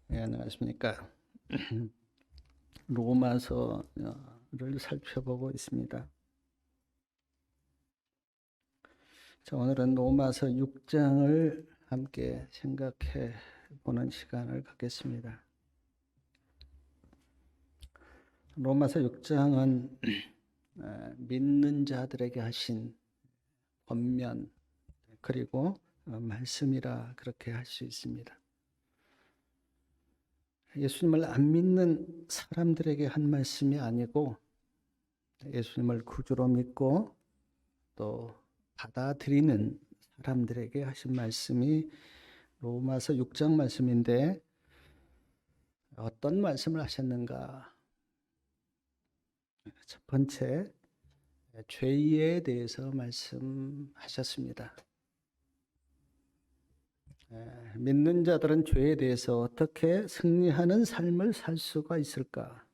네, 안녕하십니까. 로마서를 살펴보고 있습니다. 자, 오늘은 로마서 6장을 함께 생각해 보는 시간을 갖겠습니다. 로마서 6장은 믿는 자들에게 하신 권면 그리고 말씀이라 그렇게 할 수 있습니다. 예수님을 안 믿는 사람들에게 한 말씀이 아니고 예수님을 구주로 믿고 또 받아들이는 사람들에게 하신 말씀이 로마서 6장 말씀인데 어떤 말씀을 하셨는가? 첫 번째, 죄에 대해서 말씀하셨습니다. 믿는 자들은 죄에 대해서 어떻게 승리하는 삶을 살 수가 있을까?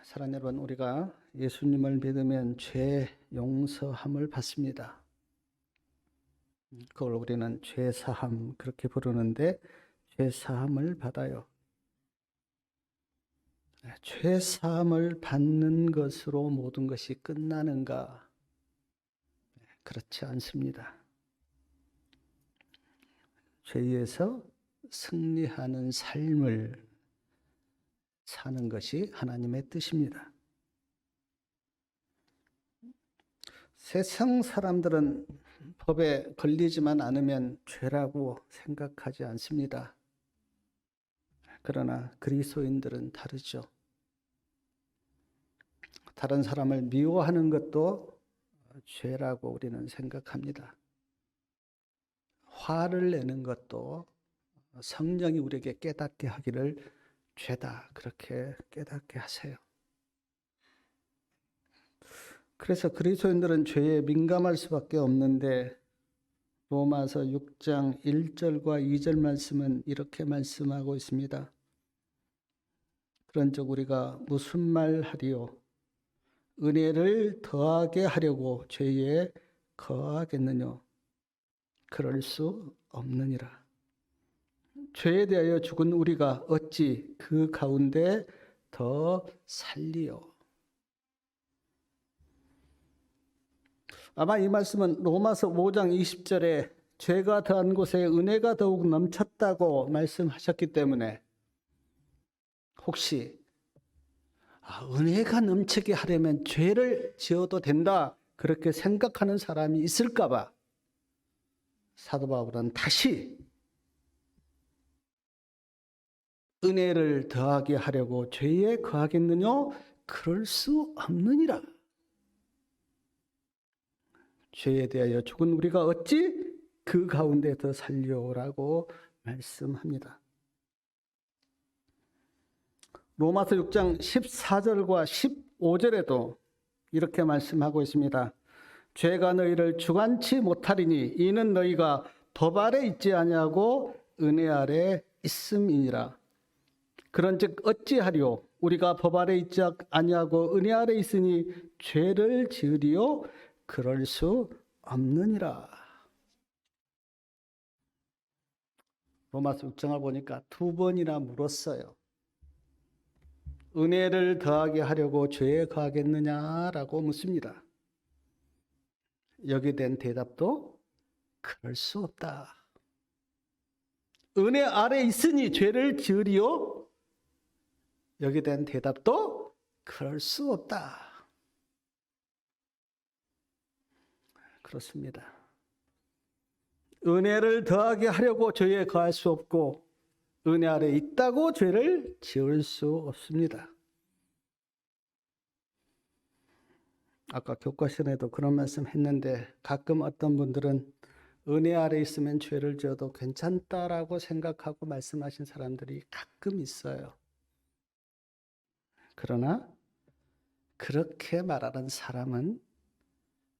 사랑하는 여러분, 우리가 예수님을 믿으면 죄 용서함을 받습니다. 그걸 우리는 죄사함 그렇게 부르는데 죄사함을 받아요. 죄사함을 받는 것으로 모든 것이 끝나는가? 그렇지 않습니다. 죄에서 승리하는 삶을 사는 것이 하나님의 뜻입니다. 세상 사람들은 법에 걸리지만 않으면 죄라고 생각하지 않습니다. 그러나 그리스도인들은 다르죠. 다른 사람을 미워하는 것도 죄라고 우리는 생각합니다. 화를 내는 것도 성령이 우리에게 깨닫게 하기를 죄다 그렇게 깨닫게 하세요. 그래서 그리스도인들은 죄에 민감할 수밖에 없는데 로마서 6장 1절과 2절 말씀은 이렇게 말씀하고 있습니다. 그런즉 우리가 무슨 말 하리요? 은혜를 더하게 하려고 죄에 거하겠느냐? 그럴 수 없느니라. 죄에 대하여 죽은 우리가 어찌 그 가운데 더 살리요? 아마 이 말씀은 로마서 5장 20절에 죄가 더한 곳에 은혜가 더욱 넘쳤다고 말씀하셨기 때문에 혹시 은혜가 넘치게 하려면 죄를 지어도 된다 그렇게 생각하는 사람이 있을까 봐 사도 바울은 다시 은혜를 더하게 하려고 죄에 거하겠느냐? 그럴 수 없느니라. 죄에 대하여 죽은 우리가 어찌 그 가운데 더 살려라고 말씀합니다. 로마서 6장 14절과 15절에도 이렇게 말씀하고 있습니다. 죄가 너희를 주관치 못하리니 이는 너희가 법 아래 있지 아니하고 은혜 아래 있음이니라. 그런즉 어찌하리요? 우리가 법 아래 있지 아니하고 은혜 아래 있으니 죄를 지으리요? 그럴 수 없느니라. 로마서 6장을 보니까 두 번이나 물었어요. 은혜를 더하게 하려고 죄에 거하겠느냐라고 묻습니다. 여기에 대한 대답도 그럴 수 없다. 은혜 아래 있으니 죄를 지으리요? 여기에 대한 대답도 그럴 수 없다. 그렇습니다. 은혜를 더하게 하려고 죄에 거할 수 없고 은혜 아래 있다고 죄를 지을 수 없습니다. 아까 교과시간에도 그런 말씀 했는데 가끔 어떤 분들은 은혜 아래 있으면 죄를 지어도 괜찮다라고 생각하고 말씀하신 사람들이 가끔 있어요. 그러나 그렇게 말하는 사람은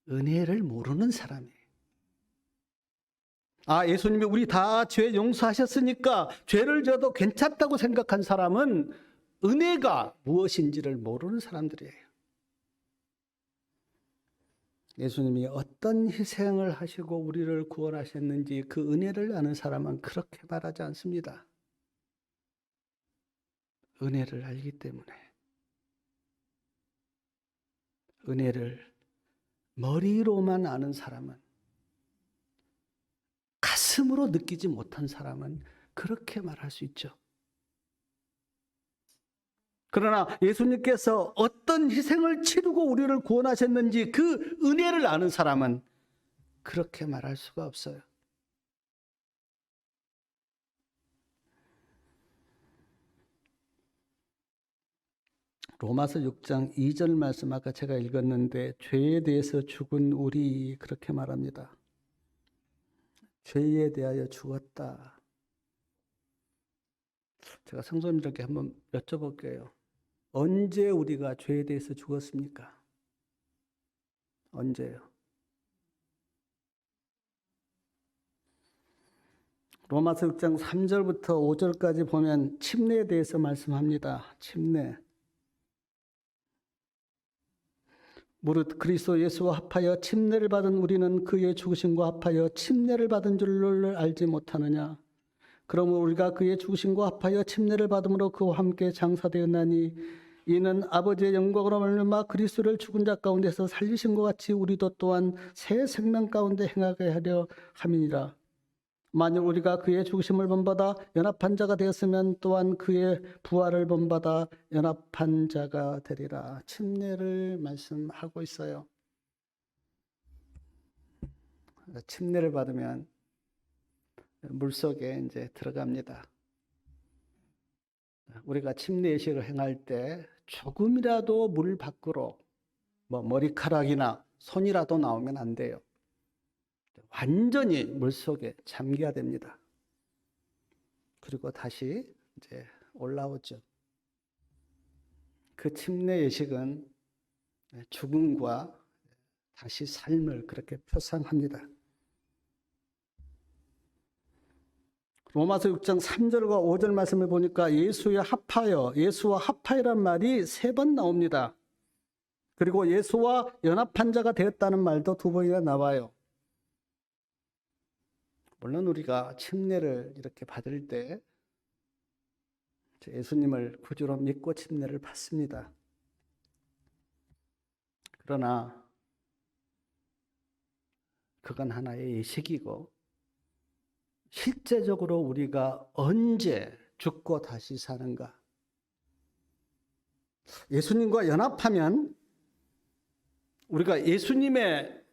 은혜를 모르는 사람이에요. 예수님이 우리 다 죄 용서하셨으니까 죄를 져도 괜찮다고 생각한 사람은 은혜가 무엇인지를 모르는 사람들이에요. 예수님이 어떤 희생을 하시고 우리를 구원하셨는지 그 은혜를 아는 사람은 그렇게 말하지 않습니다. 은혜를 알기 때문에. 은혜를 머리로만 아는 사람은, 가슴으로 느끼지 못한 사람은 그렇게 말할 수 있죠. 그러나 예수님께서 어떤 희생을 치르고 우리를 구원하셨는지 그 은혜를 아는 사람은 그렇게 말할 수가 없어요. 로마서 6장 2절 말씀 아까 제가 읽었는데 죄에 대해서 죽은 우리 그렇게 말합니다. 죄에 대하여 죽었다. 제가 성도님들께 한번 여쭤볼게요. 언제 우리가 죄에 대해서 죽었습니까? 언제요? 로마서 6장 3절부터 5절까지 보면 침례에 대해서 말씀합니다. 침례. 무릇 그리스도 예수와 합하여 침례를 받은 우리는 그의 죽으심과 합하여 침례를 받은 줄을 알지 못하느냐. 그러므로 우리가 그의 죽으심과 합하여 침례를 받음으로 그와 함께 장사되었나니 이는 아버지의 영광으로 말미암아 그리스도를 죽은 자 가운데서 살리신 것 같이 우리도 또한 새 생명 가운데 행하게 하려 함이니라. 만일 우리가 그의 죽으심을 본받아 연합한 자가 되었으면 또한 그의 부활을 본받아 연합한 자가 되리라. 침례를 말씀하고 있어요. 침례를 받으면 물속에 이제 들어갑니다. 우리가 침례 예식을 행할 때 조금이라도 물 밖으로 머리카락이나 손이라도 나오면 안 돼요. 완전히 물속에 잠겨야 됩니다. 그리고 다시 이제 올라오죠. 그 침례 예식은 죽음과 다시 삶을 그렇게 표상합니다. 로마서 6장 3절과 5절 말씀을 보니까 예수와 합하여란 말이 3번 나옵니다. 그리고 예수와 연합한 자가 되었다는 말도 2번이나 나와요. 물론 우리가 침례를 이렇게 받을 때 예수님을 구주로 믿고 침례를 받습니다. 그러나 그건 하나의 예식이고 실제적으로 우리가 언제 죽고 다시 사는가? 예수님과 연합하면 우리가 예수님의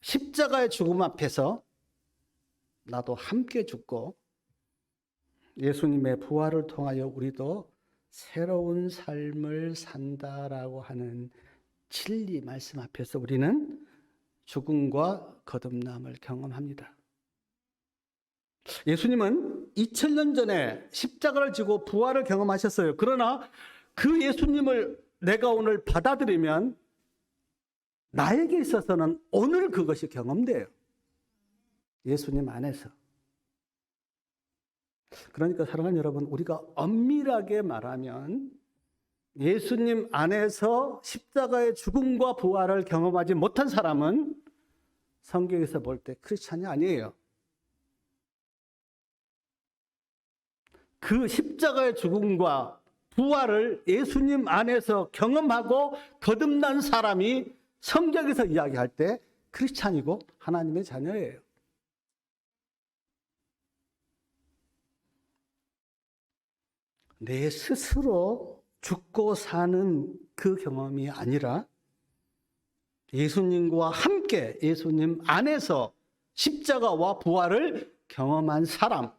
십자가의 죽음 앞에서 나도 함께 죽고 예수님의 부활을 통하여 우리도 새로운 삶을 산다라고 하는 진리 말씀 앞에서 우리는 죽음과 거듭남을 경험합니다. 예수님은 2000년 전에 십자가를 지고 부활을 경험하셨어요. 그러나 그 예수님을 내가 오늘 받아들이면 나에게 있어서는 오늘 그것이 경험돼요. 예수님 안에서. 그러니까 사랑하는 여러분, 우리가 엄밀하게 말하면 예수님 안에서 십자가의 죽음과 부활을 경험하지 못한 사람은 성경에서 볼 때 크리스찬이 아니에요. 그 십자가의 죽음과 부활을 예수님 안에서 경험하고 거듭난 사람이 성경에서 이야기할 때 크리스찬이고 하나님의 자녀예요. 내 스스로 죽고 사는 그 경험이 아니라 예수님과 함께 예수님 안에서 십자가와 부활을 경험한 사람,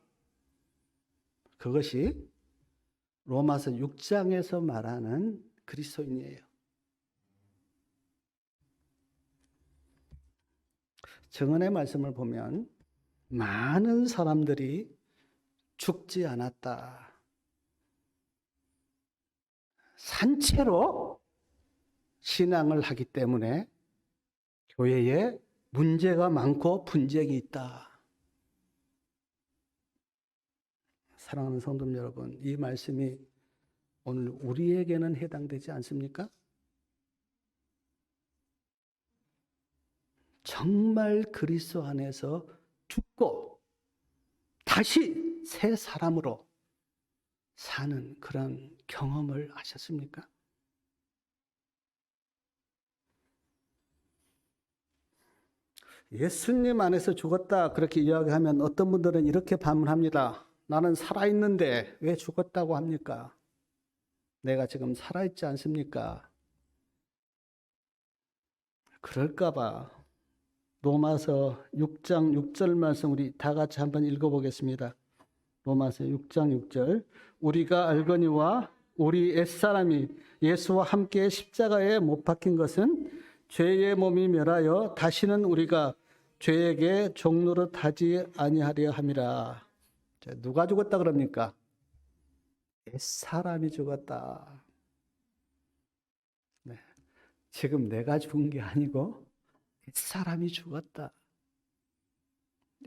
그것이 로마서 6장에서 말하는 그리스도인이에요. 정언의 말씀을 보면 많은 사람들이 죽지 않았다. 산채로 신앙을 하기 때문에 교회에 문제가 많고 분쟁이 있다. 사랑하는 성도 여러분, 이 말씀이 오늘 우리에게는 해당되지 않습니까? 정말 그리스도 안에서 죽고 다시 새 사람으로 사는 그런 경험을 하셨습니까? 예수님 안에서 죽었다 그렇게 이야기하면 어떤 분들은 이렇게 반문합니다. 나는 살아있는데 왜 죽었다고 합니까? 내가 지금 살아있지 않습니까? 그럴까봐 로마서 6장 6절 말씀 우리 다 같이 한번 읽어보겠습니다. 로마서 6장 6절 우리가 알거니와 우리 옛사람이 예수와 함께 십자가에 못 박힌 것은 죄의 몸이 멸하여 다시는 우리가 죄에게 종노릇하지 아니하려 함이라. 누가 죽었다 그럽니까? 옛사람이 죽었다. 네. 지금 내가 죽은 게 아니고 옛사람이 죽었다.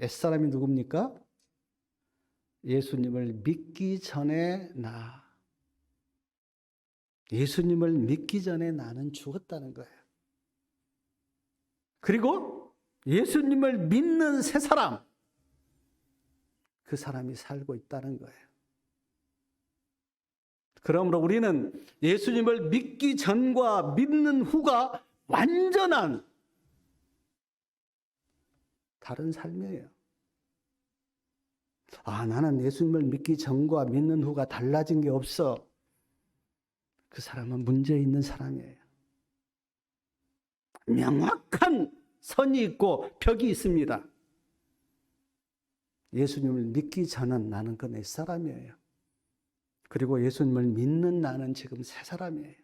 옛사람이 누굽니까? 예수님을 믿기 전에 나. 예수님을 믿기 전에 나는 죽었다는 거예요. 그리고 예수님을 믿는 새 사람, 그 사람이 살고 있다는 거예요. 그러므로 우리는 예수님을 믿기 전과 믿는 후가 완전한 다른 삶이에요. 나는 예수님을 믿기 전과 믿는 후가 달라진 게 없어. 그 사람은 문제 있는 사람이에요. 명확한 선이 있고 벽이 있습니다. 예수님을 믿기 전은 나는 그 옛사람이에요. 그리고 예수님을 믿는 나는 지금 새 사람이에요.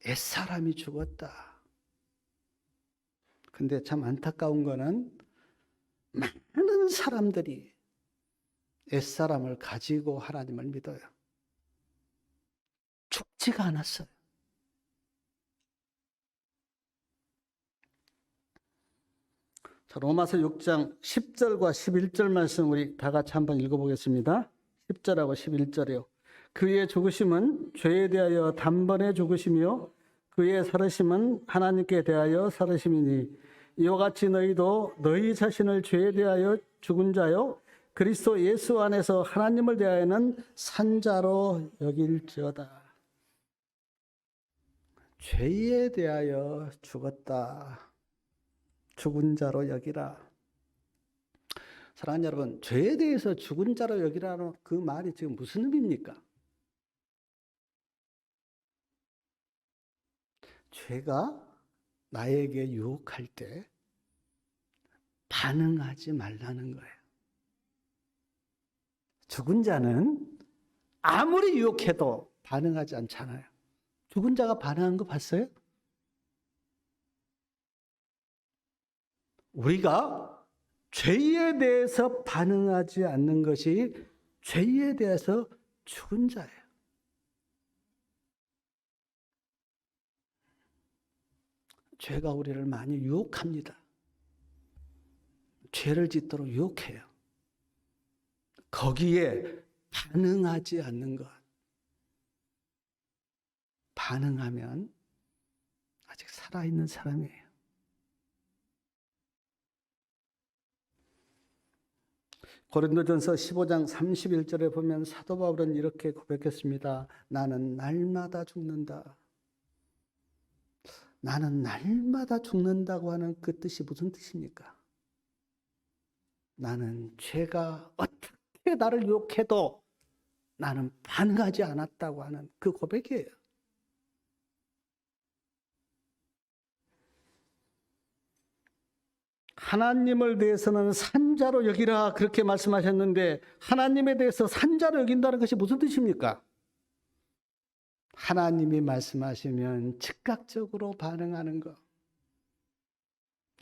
옛사람이 죽었다. 근데 참 안타까운 거는 많은 사람들이 옛사람을 가지고 하나님을 믿어요. 죽지가 않았어요. 자, 로마서 6장 10절과 11절 말씀 우리 다 같이 한번 읽어보겠습니다. 10절하고 11절이요. 그의 죽으심은 죄에 대하여 단번에 죽으심이요 그의 살으심은 하나님께 대하여 살으심이니 이와 같이 너희도 너희 자신을 죄에 대하여 죽은 자요 그리스도 예수 안에서 하나님을 대하여는 산 자로 여길지어다. 죄에 대하여 죽었다. 죽은 자로 여기라. 사랑하는 여러분, 죄에 대해서 죽은 자로 여기라는 그 말이 지금 무슨 의미입니까? 죄가 나에게 유혹할 때 반응하지 말라는 거예요. 죽은 자는 아무리 유혹해도 반응하지 않잖아요. 죽은 자가 반응한 거 봤어요? 우리가 죄에 대해서 반응하지 않는 것이 죄에 대해서 죽은 자예요. 죄가 우리를 많이 유혹합니다. 죄를 짓도록 유혹해요. 거기에 반응하지 않는 것. 반응하면 아직 살아있는 사람이에요. 고린도전서 15장 31절에 보면 사도 바울은 이렇게 고백했습니다. 나는 날마다 죽는다. 나는 날마다 죽는다고 하는 그 뜻이 무슨 뜻입니까? 나는 죄가 어떻게 나를 유혹해도 나는 반응하지 않았다고 하는 그 고백이에요. 하나님을 대해서는 산자로 여기라 그렇게 말씀하셨는데 하나님에 대해서 산자로 여긴다는 것이 무슨 뜻입니까? 하나님이 말씀하시면 즉각적으로 반응하는 것.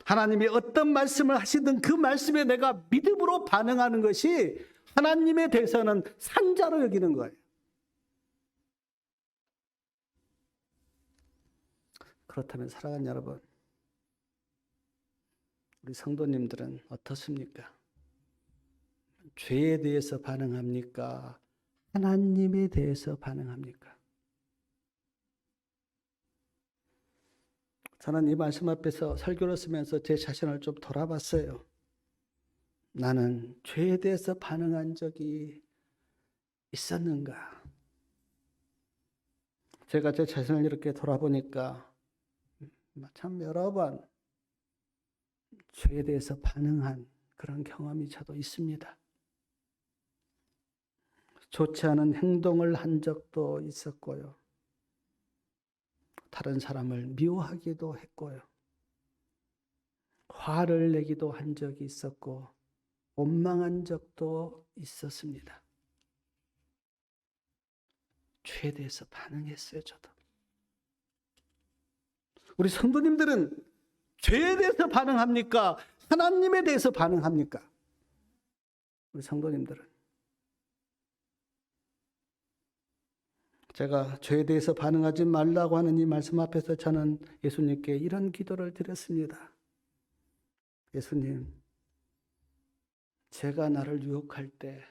하나님이 어떤 말씀을 하시든 그 말씀에 내가 믿음으로 반응하는 것이 하나님에 대해서는 산자로 여기는 거예요. 그렇다면 사랑하는 여러분, 우리 성도님들은 어떻습니까? 죄에 대해서 반응합니까? 하나님에 대해서 반응합니까? 저는 이 말씀 앞에서 설교를 쓰면서 제 자신을 좀 돌아봤어요. 나는 죄에 대해서 반응한 적이 있었는가? 제가 제 자신을 이렇게 돌아보니까 참 여러 번 죄에 대해서 반응한 그런 경험이 저도 있습니다. 좋지 않은 행동을 한 적도 있었고요. 다른 사람을 미워하기도 했고요. 화를 내기도 한 적이 있었고 원망한 적도 있었습니다. 죄에 대해서 반응했어요, 저도. 우리 성도님들은 죄에 대해서 반응합니까? 하나님에 대해서 반응합니까? 우리 성도님들은. 제가 죄에 대해서 반응하지 말라고 하는 이 말씀 앞에서 저는 예수님께 이런 기도를 드렸습니다. 예수님, 제가 나를 유혹할 때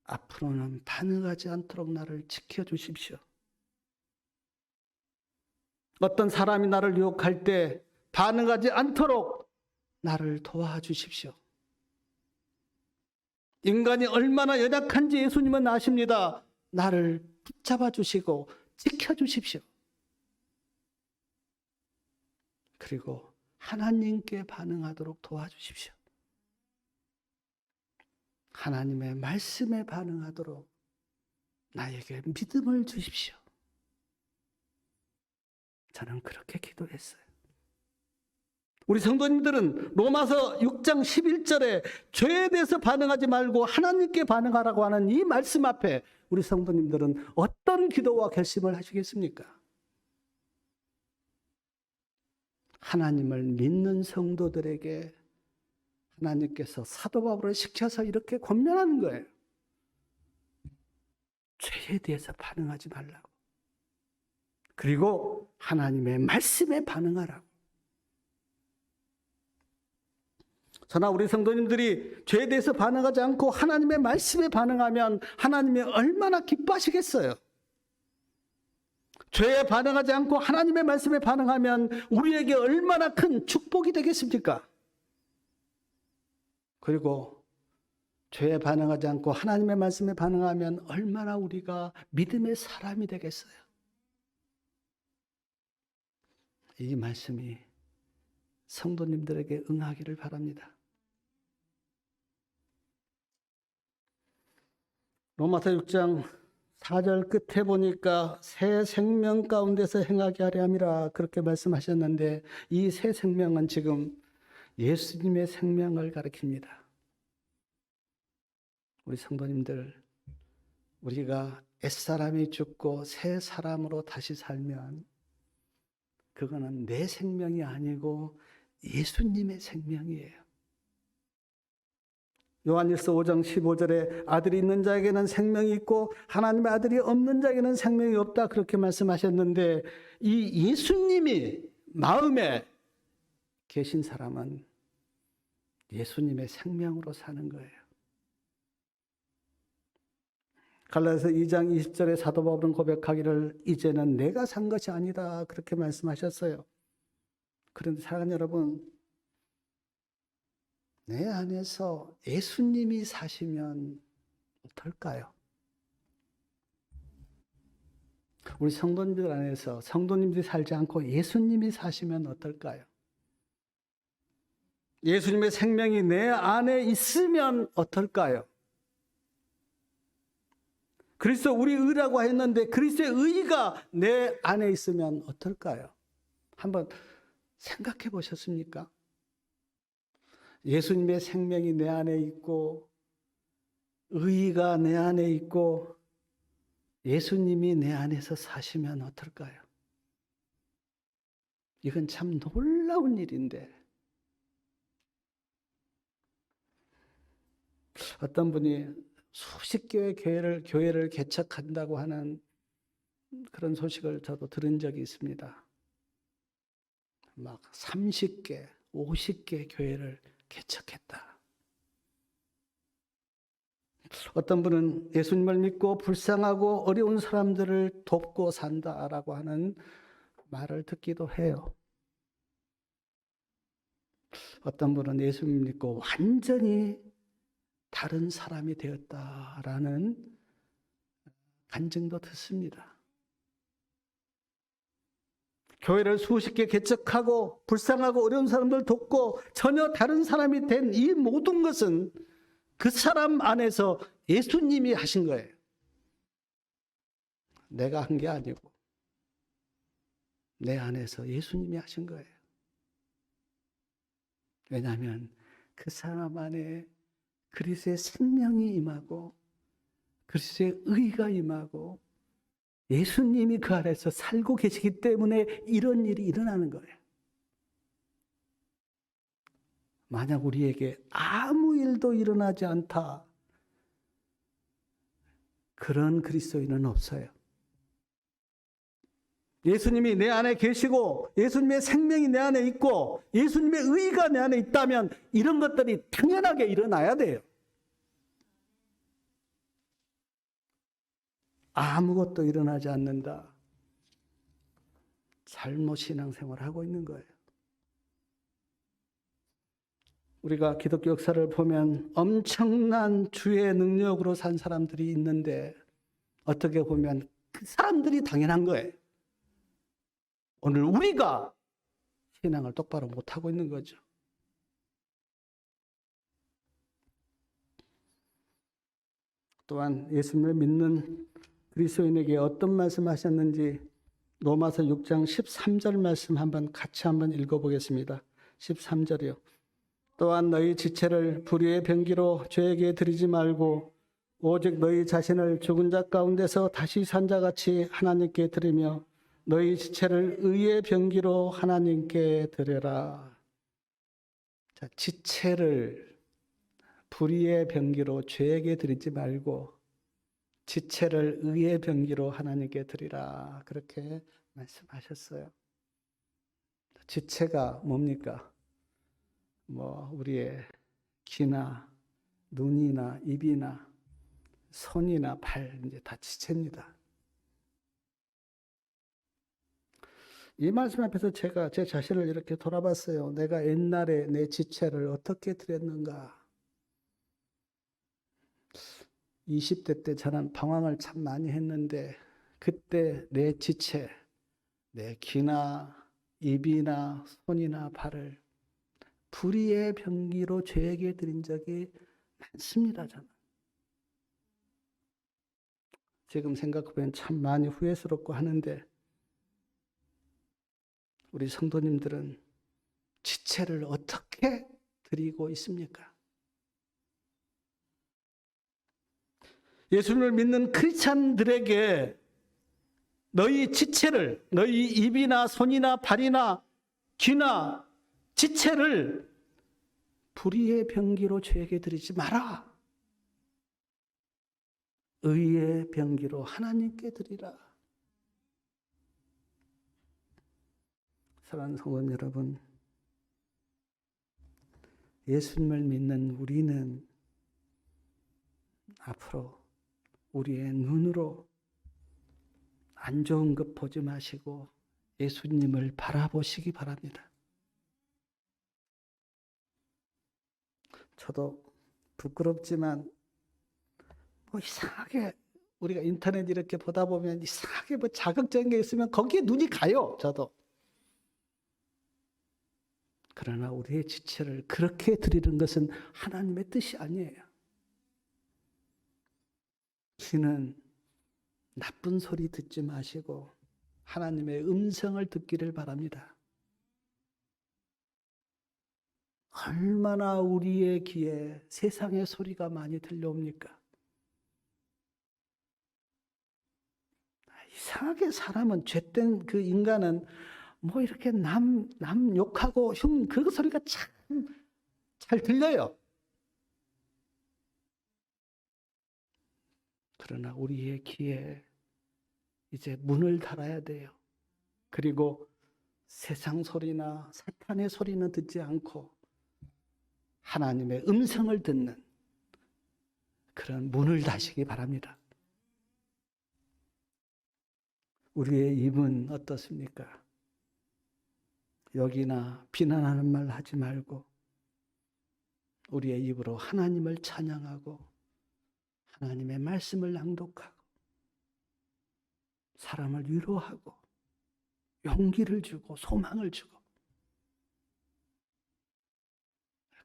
앞으로는 반응하지 않도록 나를 지켜주십시오. 어떤 사람이 나를 유혹할 때 반응하지 않도록 나를 도와주십시오. 인간이 얼마나 연약한지 예수님은 아십니다. 나를 붙잡아 주시고 지켜주십시오. 그리고 하나님께 반응하도록 도와주십시오. 하나님의 말씀에 반응하도록 나에게 믿음을 주십시오. 저는 그렇게 기도했어요. 우리 성도님들은 로마서 6장 11절에 죄에 대해서 반응하지 말고 하나님께 반응하라고 하는 이 말씀 앞에 우리 성도님들은 어떤 기도와 결심을 하시겠습니까? 하나님을 믿는 성도들에게 하나님께서 사도 바울을 시켜서 이렇게 권면하는 거예요. 죄에 대해서 반응하지 말라고. 그리고 하나님의 말씀에 반응하라고. 저나 우리 성도님들이 죄에 대해서 반응하지 않고 하나님의 말씀에 반응하면 하나님이 얼마나 기뻐하시겠어요? 죄에 반응하지 않고 하나님의 말씀에 반응하면 우리에게 얼마나 큰 축복이 되겠습니까? 그리고 죄에 반응하지 않고 하나님의 말씀에 반응하면 얼마나 우리가 믿음의 사람이 되겠어요? 이 말씀이 성도님들에게 응하기를 바랍니다. 로마서 6장 4절 끝에 보니까 새 생명 가운데서 행하게 하려 함이라 그렇게 말씀하셨는데 이 새 생명은 지금 예수님의 생명을 가리킵니다. 우리 성도님들, 우리가 옛사람이 죽고 새 사람으로 다시 살면 그거는 내 생명이 아니고 예수님의 생명이에요. 요한일서 5장 15절에 아들이 있는 자에게는 생명이 있고 하나님의 아들이 없는 자에게는 생명이 없다 그렇게 말씀하셨는데 이 예수님이 마음에 계신 사람은 예수님의 생명으로 사는 거예요. 갈라디아서 2장 20절에 사도 바울은 고백하기를 이제는 내가 산 것이 아니다 그렇게 말씀하셨어요. 그런데 사랑하는 여러분, 내 안에서 예수님이 사시면 어떨까요? 우리 성도님들 안에서 성도님들이 살지 않고 예수님이 사시면 어떨까요? 예수님의 생명이 내 안에 있으면 어떨까요? 그리스도 우리 의라고 했는데 그리스도의 의가 내 안에 있으면 어떨까요? 한번 생각해 보셨습니까? 예수님의 생명이 내 안에 있고 의가 내 안에 있고 예수님이 내 안에서 사시면 어떨까요? 이건 참 놀라운 일인데 어떤 분이 수십 개의 교회를 개척한다고 하는 그런 소식을 저도 들은 적이 있습니다. 막 30개, 50개 교회를 개척했다. 어떤 분은 예수님을 믿고 불쌍하고 어려운 사람들을 돕고 산다라고 하는 말을 듣기도 해요. 어떤 분은 예수님 믿고 완전히 다른 사람이 되었다라는 간증도 듣습니다. 교회를 수십 개 개척하고 불쌍하고 어려운 사람들 돕고 전혀 다른 사람이 된 이 모든 것은 그 사람 안에서 예수님이 하신 거예요. 내가 한 게 아니고 내 안에서 예수님이 하신 거예요. 왜냐하면 그 사람 안에 그리스도의 생명이 임하고 그리스도의 의가 임하고 예수님이 그 안에서 살고 계시기 때문에 이런 일이 일어나는 거예요. 만약 우리에게 아무 일도 일어나지 않다, 그런 그리스도인은 없어요. 예수님이 내 안에 계시고 예수님의 생명이 내 안에 있고 예수님의 의가 내 안에 있다면 이런 것들이 당연하게 일어나야 돼요. 아무것도 일어나지 않는다. 잘못 신앙생활을 하고 있는 거예요. 우리가 기독교 역사를 보면 엄청난 주의 능력으로 산 사람들이 있는데 어떻게 보면 그 사람들이 당연한 거예요. 오늘 우리가 신앙을 똑바로 못하고 있는 거죠. 또한 예수님을 믿는 그리스도인에게 어떤 말씀하셨는지 로마서 6장 13절 말씀 같이 한번 읽어보겠습니다. 13절이요. 또한 너희 지체를 불의의 병기로 죄에게 드리지 말고 오직 너희 자신을 죽은 자 가운데서 다시 산 자같이 하나님께 드리며 너희 지체를 의의 병기로 하나님께 드려라. 자, 지체를 불의의 병기로 죄에게 드리지 말고 지체를 의의 병기로 하나님께 드리라. 그렇게 말씀하셨어요. 지체가 뭡니까? 우리의 귀나 눈이나 입이나 손이나 발, 이제 다 지체입니다. 이 말씀 앞에서 제가 제 자신을 이렇게 돌아봤어요. 내가 옛날에 내 지체를 어떻게 드렸는가? 20대 때 저는 방황을 참 많이 했는데 그때 내 지체, 내 귀나 입이나 손이나 발을 불의의 병기로 죄에게 드린 적이 많습니다. 저는. 지금 생각해보면 참 많이 후회스럽고 하는데 우리 성도님들은 지체를 어떻게 드리고 있습니까? 예수님을 믿는 크리스찬들에게 너희 지체를, 너희 입이나 손이나 발이나 귀나 지체를 불의의 병기로 죄에게 드리지 마라. 의의 병기로 하나님께 드리라. 사랑하는 성도 여러분, 예수님을 믿는 우리는 앞으로 우리의 눈으로 안 좋은 것 보지 마시고 예수님을 바라보시기 바랍니다. 저도 부끄럽지만 이상하게 우리가 인터넷 이렇게 보다 보면 이상하게 자극적인 게 있으면 거기에 눈이 가요. 저도. 그러나 우리의 지체를 그렇게 드리는 것은 하나님의 뜻이 아니에요. 귀는 나쁜 소리 듣지 마시고 하나님의 음성을 듣기를 바랍니다. 얼마나 우리의 귀에 세상의 소리가 많이 들려옵니까? 이상하게 사람은, 죄된 그 인간은 이렇게 남 욕하고 그 소리가 참 잘 들려요. 그러나 우리의 귀에 이제 문을 달아야 돼요. 그리고 세상 소리나 사탄의 소리는 듣지 않고 하나님의 음성을 듣는 그런 문을 다시기 바랍니다. 우리의 입은 어떻습니까? 여기나 비난하는 말 하지 말고 우리의 입으로 하나님을 찬양하고 하나님의 말씀을 낭독하고 사람을 위로하고 용기를 주고 소망을 주고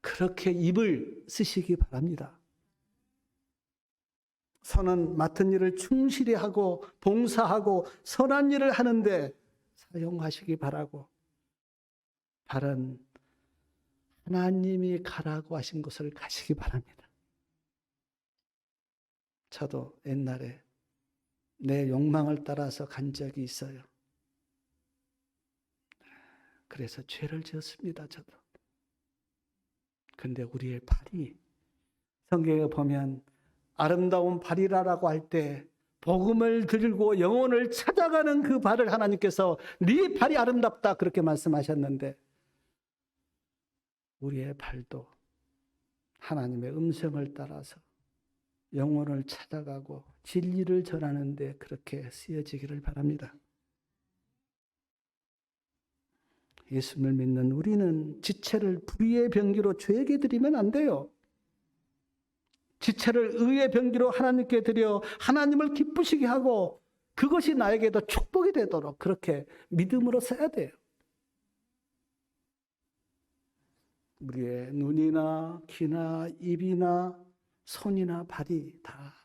그렇게 입을 쓰시기 바랍니다. 선은 맡은 일을 충실히 하고 봉사하고 선한 일을 하는데 사용하시기 바라고 발은 하나님이 가라고 하신 곳을 가시기 바랍니다. 저도 옛날에 내 욕망을 따라서 간 적이 있어요. 그래서 죄를 지었습니다. 저도. 근데 우리의 발이 성경에 보면 아름다운 발이라고 할 때 복음을 들고 영혼을 찾아가는 그 발을 하나님께서 네 발이 아름답다 그렇게 말씀하셨는데 우리의 발도 하나님의 음성을 따라서 영혼을 찾아가고 진리를 전하는 데 그렇게 쓰여지기를 바랍니다. 예수님을 믿는 우리는 지체를 불의의 병기로 죄에게 드리면 안 돼요. 지체를 의의 병기로 하나님께 드려 하나님을 기쁘시게 하고 그것이 나에게도 축복이 되도록 그렇게 믿음으로 써야 돼요. 우리의 눈이나 귀나 입이나 손이나 발이 다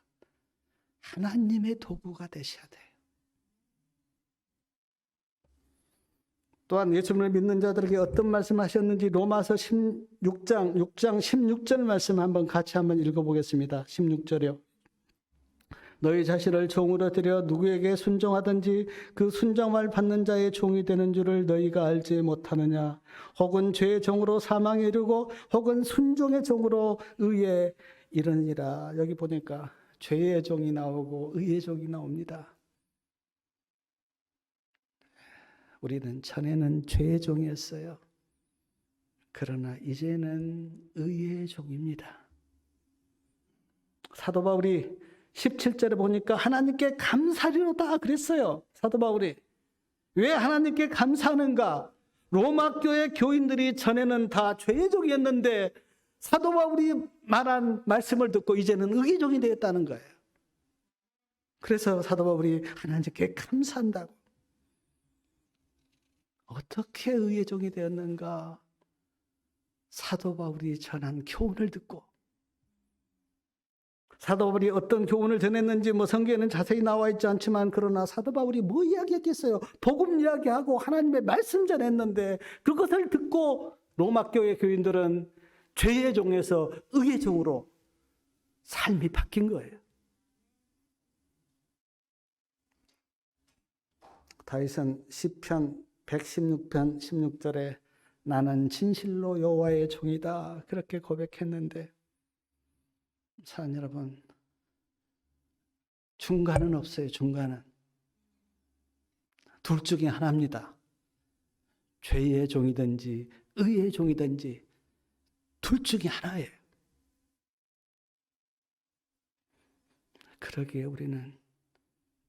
하나님의 도구가 되셔야 돼요. 또한 예수님을 믿는 자들에게 어떤 말씀하셨는지 로마서 6장 16절 말씀 같이 한번 읽어보겠습니다. 16절이요. 너희 자신을 종으로 들여 누구에게 순종하든지 그 순종을 받는 자의 종이 되는 줄을 너희가 알지 못하느냐. 혹은 죄의 종으로 사망에 이르고 혹은 순종의 종으로 의에 이르니라. 여기 보니까 죄의 종이 나오고 의의 종이 나옵니다. 우리는 전에는 죄의 종이었어요. 그러나 이제는 의의 종입니다. 사도 바울이 17절에 보니까 하나님께 감사리로다 그랬어요. 사도 바울이. 왜 하나님께 감사하는가? 로마 교회 교인들이 전에는 다 죄의 종이었는데 사도 바울이 말한 말씀을 듣고 이제는 의의 종이 되었다는 거예요. 그래서 사도 바울이 하나님께 감사한다고. 어떻게 의의 종이 되었는가? 사도 바울이 전한 교훈을 듣고 사도 바울이 어떤 교훈을 전했는지 성경에는 자세히 나와 있지 않지만 그러나 사도 바울이 뭐 이야기했겠어요? 복음 이야기하고 하나님의 말씀 전했는데 그것을 듣고 로마 교회 교인들은 죄의 종에서 의의 종으로 삶이 바뀐 거예요. 다윗은 시편 116편 16절에 나는 진실로 여호와의 종이다 그렇게 고백했는데 사랑 여러분, 중간은 없어요. 중간은 둘 중에 하나입니다. 죄의 종이든지 의의 종이든지 둘 중에 하나예요. 그러기에 우리는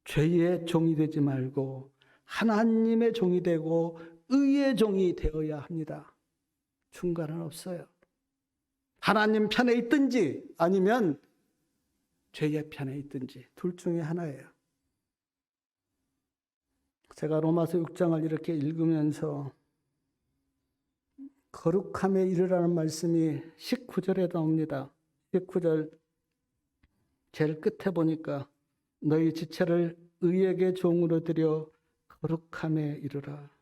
죄의 종이 되지 말고 하나님의 종이 되고 의의 종이 되어야 합니다. 중간은 없어요. 하나님 편에 있든지 아니면 죄의 편에 있든지 둘 중에 하나예요. 제가 로마서 6장을 이렇게 읽으면서 거룩함에 이르라는 말씀이 19절에 나옵니다. 19절 제일 끝에 보니까 너희 지체를 의에게 종으로 들여 거룩함에 이르라.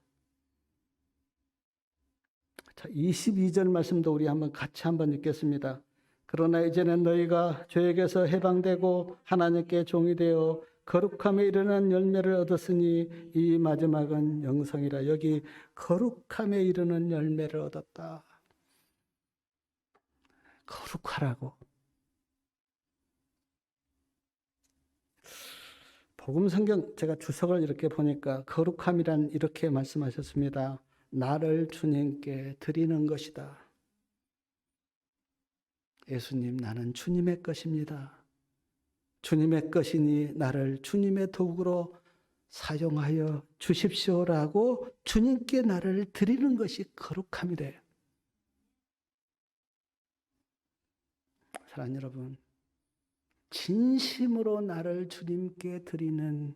자, 22절 말씀도 우리 같이 한번 읽겠습니다. 그러나 이제는 너희가 죄에게서 해방되고 하나님께 종이 되어 거룩함에 이르는 열매를 얻었으니 이 마지막은 영성이라. 여기 거룩함에 이르는 열매를 얻었다. 거룩하라고. 복음 성경 제가 주석을 이렇게 보니까 거룩함이란 이렇게 말씀하셨습니다. 나를 주님께 드리는 것이다. 예수님, 나는 주님의 것입니다. 주님의 것이니 나를 주님의 도구로 사용하여 주십시오라고 주님께 나를 드리는 것이 거룩함이래요. 사랑하는 여러분, 진심으로 나를 주님께 드리는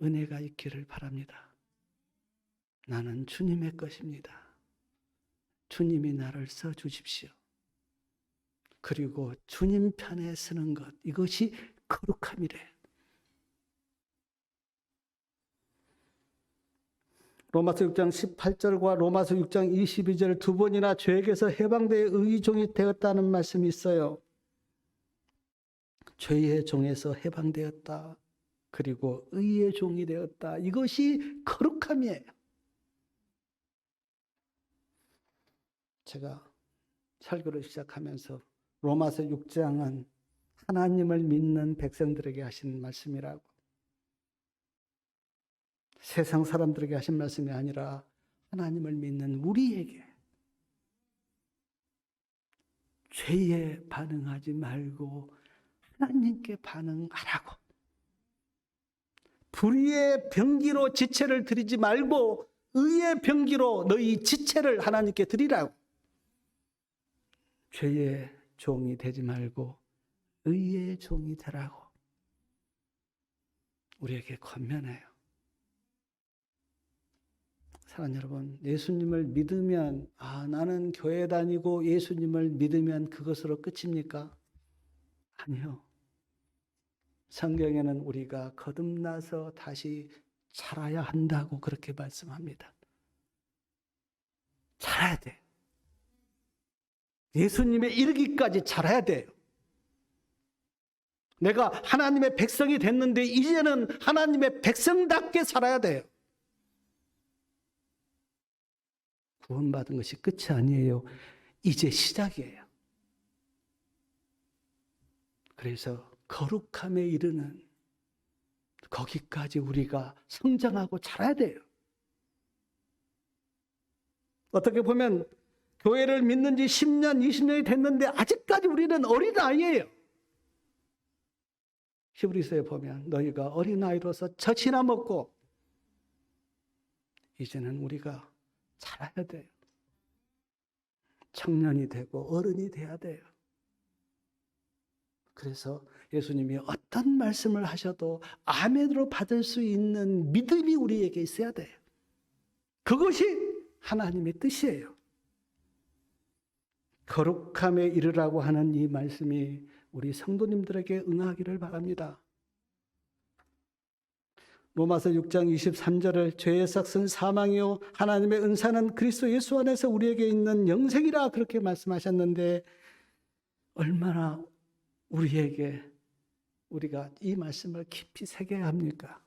은혜가 있기를 바랍니다. 나는 주님의 것입니다. 주님이 나를 써주십시오. 그리고 주님 편에 서는 것, 이것이 거룩함이래. 로마서 6장 18절과 로마서 6장 22절 두 번이나 죄에게서 해방되어 의의 종이 되었다는 말씀이 있어요. 죄의 종에서 해방되었다. 그리고 의의 종이 되었다. 이것이 거룩함이에요. 제가 설교를 시작하면서 로마서 6장은 하나님을 믿는 백성들에게 하신 말씀이라고. 세상 사람들에게 하신 말씀이 아니라 하나님을 믿는 우리에게 죄에 반응하지 말고 하나님께 반응하라고. 불의의 병기로 지체를 드리지 말고 의의 병기로 너희 지체를 하나님께 드리라고. 죄의 종이 되지 말고 의의 종이 되라고 우리에게 권면해요. 사랑하는 여러분, 예수님을 믿으면 나는 교회 다니고 예수님을 믿으면 그것으로 끝입니까? 아니요. 성경에는 우리가 거듭나서 다시 자라야 한다고 그렇게 말씀합니다. 자라야 돼. 예수님에 이르기까지 자라야 돼요. 내가 하나님의 백성이 됐는데 이제는 하나님의 백성답게 살아야 돼요. 구원받은 것이 끝이 아니에요. 이제 시작이에요. 그래서 거룩함에 이르는 거기까지 우리가 성장하고 자라야 돼요. 어떻게 보면 교회를 믿는 지 10년, 20년이 됐는데 아직까지 우리는 어린아이예요. 히브리서에 보면 너희가 어린아이로서 젖이나 먹고 이제는 우리가 자라야 돼요. 청년이 되고 어른이 돼야 돼요. 그래서 예수님이 어떤 말씀을 하셔도 아멘으로 받을 수 있는 믿음이 우리에게 있어야 돼요. 그것이 하나님의 뜻이에요. 거룩함에 이르라고 하는 이 말씀이 우리 성도님들에게 응하기를 바랍니다. 로마서 6장 23절을 죄의 삭은 사망이요 하나님의 은사는 그리스도 예수 안에서 우리에게 있는 영생이라 그렇게 말씀하셨는데 얼마나 우리가 이 말씀을 깊이 새겨야 합니까?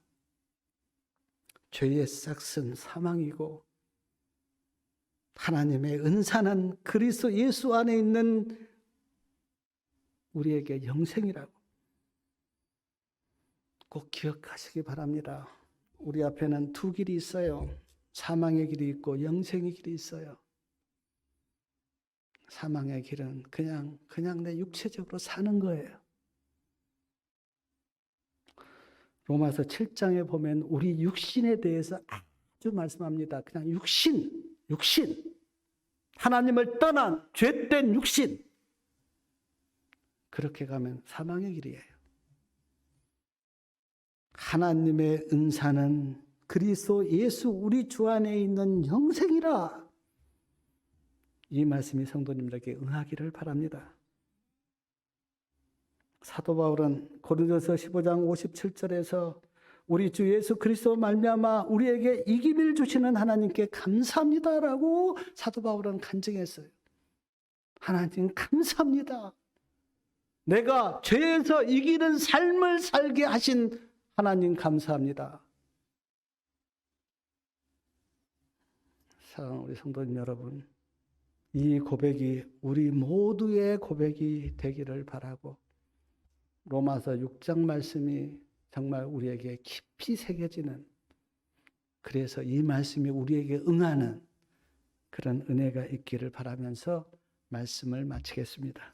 죄의 삭은 사망이고 하나님의 은사는 그리스도 예수 안에 있는 우리에게 영생이라고 꼭 기억하시기 바랍니다. 우리 앞에는 두 길이 있어요. 사망의 길이 있고 영생의 길이 있어요. 사망의 길은 그냥 내 육체적으로 사는 거예요. 로마서 7장에 보면 우리 육신에 대해서 아주 말씀합니다. 그냥 육신. 하나님을 떠난 죄된 육신. 그렇게 가면 사망의 길이에요. 하나님의 은사는 그리스도 예수 우리 주 안에 있는 영생이라. 이 말씀이 성도님들에게 응하기를 바랍니다. 사도 바울은 고린도서 15장 57절에서 우리 주 예수 그리스도 말미암아 우리에게 이김을 주시는 하나님께 감사합니다라고 사도 바울은 간증했어요. 하나님 감사합니다. 내가 죄에서 이기는 삶을 살게 하신 하나님 감사합니다. 사랑하는 우리 성도님 여러분, 이 고백이 우리 모두의 고백이 되기를 바라고 로마서 6장 말씀이 정말 우리에게 깊이 새겨지는, 그래서 이 말씀이 우리에게 응하는 그런 은혜가 있기를 바라면서 말씀을 마치겠습니다.